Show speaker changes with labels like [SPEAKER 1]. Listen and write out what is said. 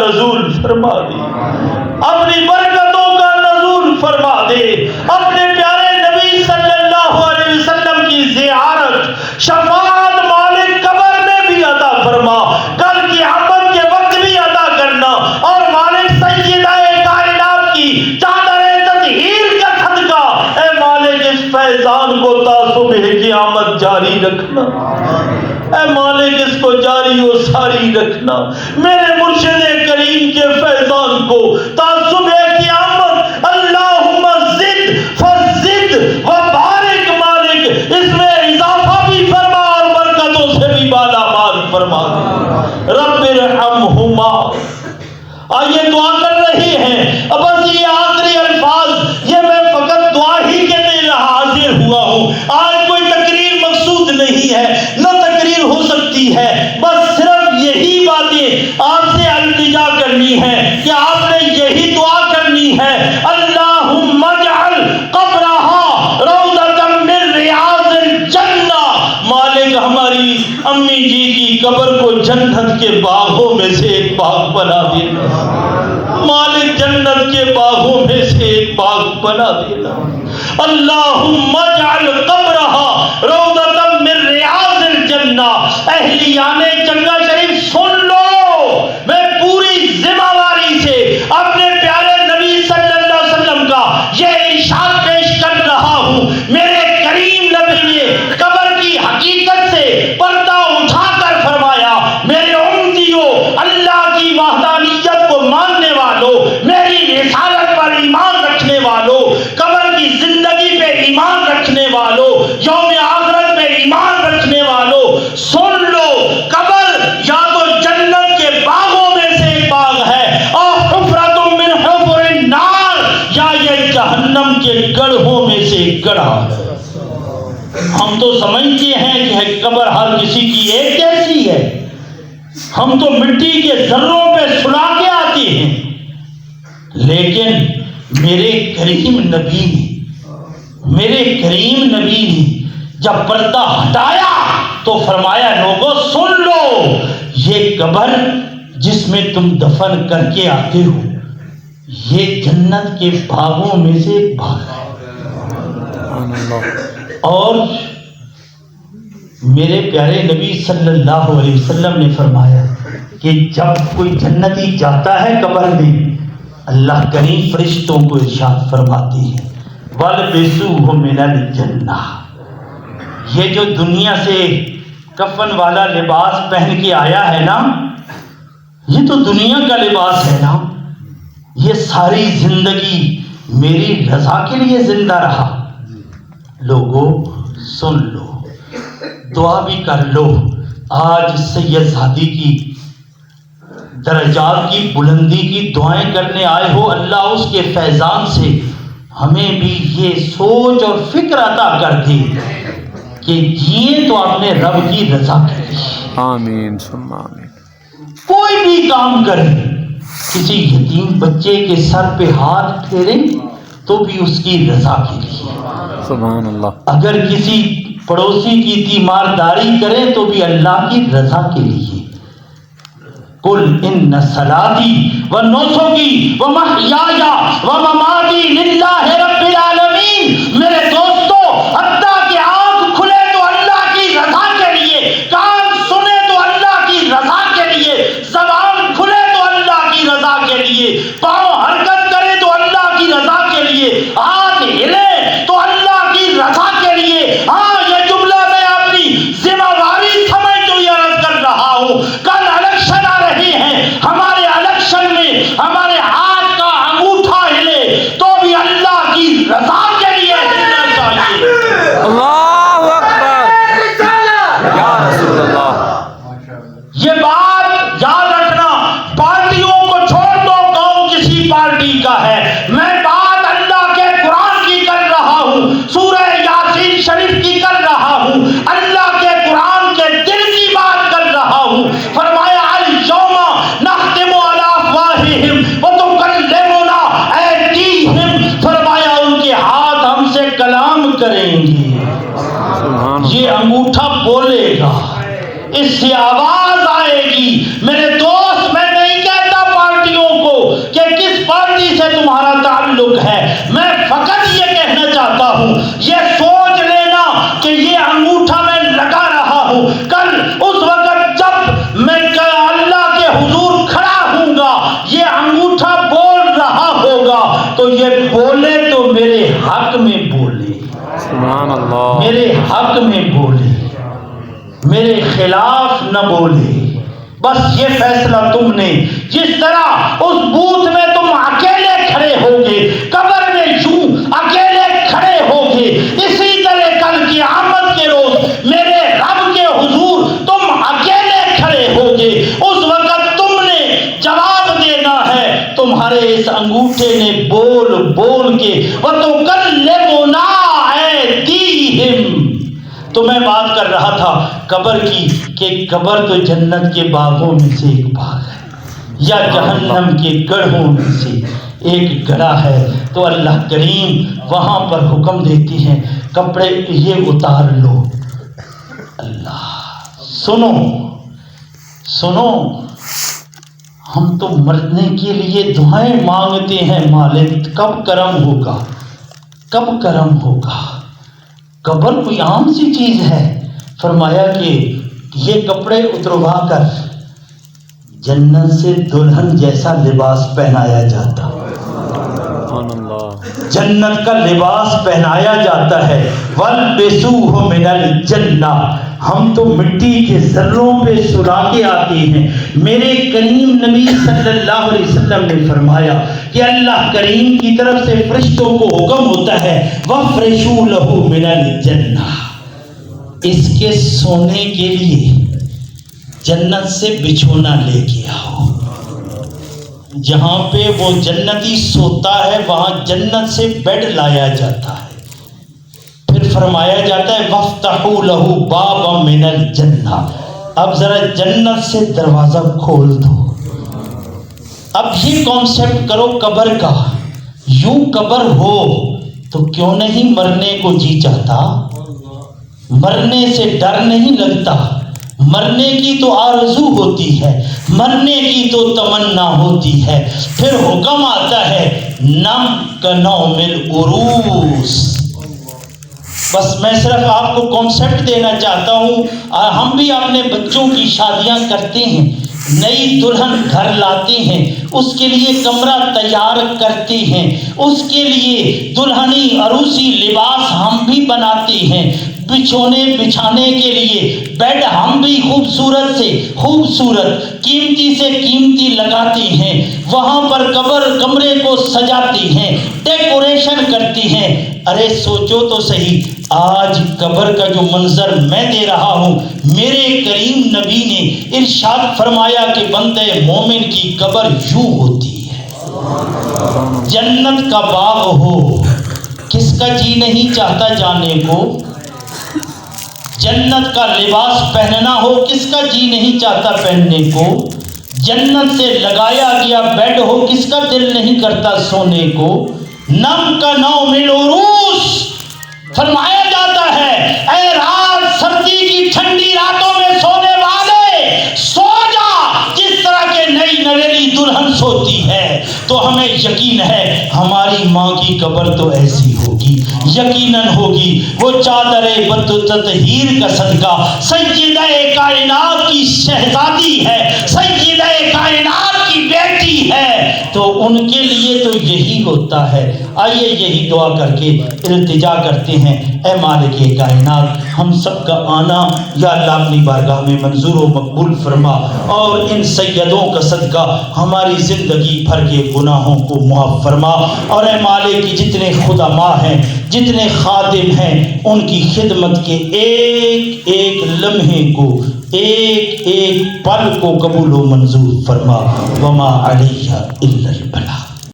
[SPEAKER 1] نزول فرما دے، اپنی برکتوں کا نزول فرما دے، اپنے پیارے نبی صلی اللہ علیہ وسلم کی زیارت شفاعت مالک قبر میں بھی عطا فرما، کل کی قیامت کے وقت بھی عطا کرنا، اور مالک سیدہ کائنات کی چادر تطہیر کا صدقہ اے مالک اس فیضان کو تا صبح قیامت جاری رکھنا، اے مالک اس کو جاری و ساری رکھنا، میرے مرشد کریم کے فیضان کو تا صبح قیامت اللہم زد فزد و بارک مالک اس میں اضافہ بھی فرما اور برکتوں سے بھی بالا مال فرما دے۔ رب ارحمہما، آئیے دعا کر رہی ہیں، بس یہ آخری الفاظ یہ میں فقط دعا ہی کے لیے حاضر ہوا ہوں، آج کوئی تقریر مقصود نہیں ہے، نہ تقریر ہو سکتی ہے، بس صرف یہی باتیں آپ سے التجا کرنی ہے کہ آپ نے یہی دعا کرنی ہے، اللہم اجعل قبرہا روضۃ من ریاض الجنہ، مالک ہماری امی جی کی قبر کو جنت کے باغوں میں سے ایک باغ بنا دینا، مالک جنت کے باغوں میں سے ایک باغ بنا دینا، اللہم اجعل قبرہا روضۃ من ریاض الجنہ۔ اہلیان چنگا شریف سن لو، میں پوری ذمہ داری سے اپنے پیارے نبی صلی اللہ علیہ وسلم کا یہ ارشاد پیش کر رہا ہوں، میرے کریم نبی نے قبر کی حقیقت سے پردہ اٹھا کر فرمایا، میرے امتیوں، اللہ کی وحدانیت کو ماننے والوں، میری رسالت پر ایمان رکھنے والوں، قبر کی زندگی پہ ایمان رکھنے والوں، یوم آخرت پہ ایمان رکھنے والوں، سن لو، قبر یا تو جنت کے باغوں میں سے ایک باغ ہے اور حفرۃ من حفر النار، یا یہ جہنم کے گڑھوں میں سے ایک گڑھا ہے۔ ہم تو سمجھتے ہیں کہ قبر ہر کسی کی ایک جیسی ہے، ہم تو مٹی کے ذروں پہ سلا کے آتے ہیں، لیکن میرے کریم نبی نے جب پردہ ہٹایا تو فرمایا لوگوں سن لو، یہ قبر جس میں تم دفن کر کے آتے ہو یہ جنت کے باغوں میں سے ایک باغ ہے، اور میرے پیارے نبی صلی اللہ علیہ وسلم نے فرمایا کہ جب کوئی جنتی جاتا ہے قبر میں، اللہ کریم فرشتوں کو ارشاد فرماتی ہے وَلْبِسُوهُ مِنَ الْجَنَّةِ، یہ جو دنیا سے کفن والا لباس پہن کے آیا ہے نا، یہ تو دنیا کا لباس ہے نا، یہ ساری زندگی میری رضا کے لیے زندہ رہا۔ لوگوں سن لو، دعا بھی کر لو، آج سید زادی کی درجات کی بلندی کی دعائیں کرنے آئے ہو، اللہ اس کے فیضان سے ہمیں بھی یہ سوچ اور فکر عطا کر دے کہ جیے تو اپنے رب کی رضا کے لیے،
[SPEAKER 2] آمین ثم آمین۔
[SPEAKER 1] کوئی بھی کام کریں، کسی یتیم بچے کے سر پہ ہاتھ پھیریں تو بھی اس کی رضا کے لیے،
[SPEAKER 2] سبحان اللہ،
[SPEAKER 1] اگر کسی پڑوسی کی تیمارداری کریں تو بھی اللہ کی رضا کے لیے۔ قل ان صلاتی و نسکی و محیای و مماتی للہ رب العالمین، میرے دوستو حتیٰ کہ آنکھ کھلے تو اللہ کی رضا کے لیے، کان سنے تو اللہ کی رضا کے لیے، زبان کھلے تو اللہ کی رضا کے لیے، پاؤں حرکت کرے تو اللہ کی رضا کے لیے، ہاتھ ہلے تو اللہ کی رضا کے لیے۔ ہاں یہ جملہ میں اپنی ذمہ داری سمجھ تو یہ عرض کر رہا ہوں، کل الیکشن آ رہے ہیں، ہمارے الیکشن میں ہمارے ہاتھ کا انگوٹھا ہلے تو بھی اللہ کی رضا کے لیے ہلنا چاہیے۔
[SPEAKER 2] اللہ اکبر، یا رسول اللہ،
[SPEAKER 1] یہ بات یاد رکھنا، پارٹیوں کو چھوڑ دو، کون کسی پارٹی کا ہے، میں بات اللہ کے قرآن کی کر رہا ہوں، سورہ یاسین شریف کی کر رہا ہوں، اللہ کے قرآن کے دل کی بات کر رہا ہوں۔ فرمایا اليوم نختم علی افواہہم وتکلمنا ایدیہم، فرمایا ان کے ہاتھ ہم سے کلام کریں گے، یہ انگوٹھا بولے گا، اس سے آواز آئے گی۔ میرے دوست میں نہیں کہتا پارٹی کس پارٹی سے تمہارا تعلق ہے، میں فقط یہ کہنا چاہتا ہوں، یہ سوچ لینا کہ یہ انگوٹھا میں لگا رہا ہوں، کل اس وقت جب میں اللہ کے حضور کھڑا ہوں گا، یہ انگوٹھا بول رہا ہوگا تو یہ بولے تو میرے حق میں بولے،
[SPEAKER 2] سبحان اللہ،
[SPEAKER 1] میرے حق میں بولے، میرے خلاف نہ بولے۔ بس یہ فیصلہ تم نے، جس طرح اس بوتھ میں تم اکیلے کھڑے ہوگے، قبر میں یوں اکیلے کھڑے ہوگے، اسی طرح کل قیامت کے روز میرے رب کے حضور تم اکیلے کھڑے ہوگے۔ اس وقت تم نے جواب دینا ہے، تمہارے اس انگوٹھے نے بول بول کے وَتُكَلِّمُنَا أَيْدِيهِمْ۔ تو میں بات کر رہا تھا قبر کی، کہ قبر تو جنت کے باغوں میں سے ایک باغ ہے یا جہنم کے گڑھوں میں سے ایک گڑھا ہے، تو اللہ کریم وہاں پر حکم دیتی ہیں کپڑے یہ اتار لو۔ اللہ سنو سنو، ہم تو مرنے کے لیے دعائیں مانگتے ہیں، مالک کب کرم ہوگا، کب کرم ہوگا۔ قبر کوئی عام سی چیز ہے، فرمایا کہ یہ کپڑے اتروا کر جنت سے دلہن جیسا لباس پہنایا جاتا،
[SPEAKER 2] سبحان اللہ،
[SPEAKER 1] جنت کا لباس پہنایا جاتا ہے۔ وَالْبِسُوهُ مِنَ الْجَنَّةِ، ہم تو مٹی کے ذروں پہ سلا کے آتے ہیں۔ میرے کریم نبی صلی اللہ علیہ وسلم نے فرمایا کہ اللہ کریم کی طرف سے فرشتوں کو حکم ہوتا ہے وَفْرِشُوا لَهُ مِنَ الْجَنَّةِ، اس کے سونے کے لیے جنت سے بچھونا لے کے آؤ۔ جہاں پہ وہ جنتی سوتا ہے وہاں جنت سے بیڈ لایا جاتا ہے، پھر فرمایا جاتا ہے وَافْتَحُوا لَهُ بَابًا مِنَ الْجَنَّةِ، اب ذرا جنت سے دروازہ کھول دو۔ اب یہ کانسیپٹ کرو قبر کا، یوں قبر ہو تو کیوں نہیں مرنے کو جی چاہتا، مرنے سے ڈر نہیں لگتا، مرنے کی تو آرزو ہوتی ہے، مرنے کی تو تمنا ہوتی ہے۔ پھر حکم آتا ہے نم کنوم العروس۔ بس میں صرف آپ کو کانسیپٹ دینا چاہتا ہوں، ہم بھی اپنے بچوں کی شادیاں کرتے ہیں، نئی دلہن گھر لاتے ہیں، اس کے لیے کمرہ تیار کرتے ہیں، اس کے لیے دلہنی عروسی لباس ہم بھی بناتے ہیں، بچھونے بچھانے کے لیے بیڈ ہم بھی خوبصورت سے خوبصورت قیمتی سے قیمتی لگاتے ہیں، وہاں پر کمرے کو سجاتے ہیں، ڈیکوریشن کرتے ہیں۔ ارے سوچو تو صحیح، آج قبر کا جو منظر میں دے رہا ہوں، میرے کریم نبی نے ارشاد فرمایا کہ بندے مومن کی قبر یوں ہوتی ہے، جنت کا باغ ہو، کس کا جی نہیں چاہتا جانے کو، جنت کا لباس پہننا ہو، کس کا جی نہیں چاہتا پہننے کو، جنت سے لگایا گیا بیڈ ہو، کس کا دل نہیں کرتا سونے کو۔ نم کا نوم العروس، فرمایا جاتا ہے اے رات سردی کی ٹھنڈی راتوں میں سونے والے سو جا، جس طرح کے نئی نویلی دلہن سوتی ہے۔ تو ہمیں یقین ہے ہماری ماں کی قبر تو ایسی ہوگی، یقیناً ہوگی۔ وہ چادر تطہیر کا صدقہ سیدہ کائنات کی شہزادی ہے، سیدہ کائنات کی بیٹی ہے، تو ان کے لیے تو یہی ہوتا ہے۔ آئیے یہی دعا کر کے التجا کرتے ہیں، اے مالک کائنات، ہم سب کا آنا یا اللہ اپنی بارگاہ میں منظور و مقبول فرما، اور ان سیدوں کا صدقہ ہماری زندگی بھر کے گناہوں کو معاف فرما، اور اے مالک کی جتنے خدماء ہیں، جتنے خادم ہیں، ان کی خدمت کے ایک ایک لمحے کو، ایک ایک پل کو قبول و منظور فرما۔ وما علیہ الا البلاغ۔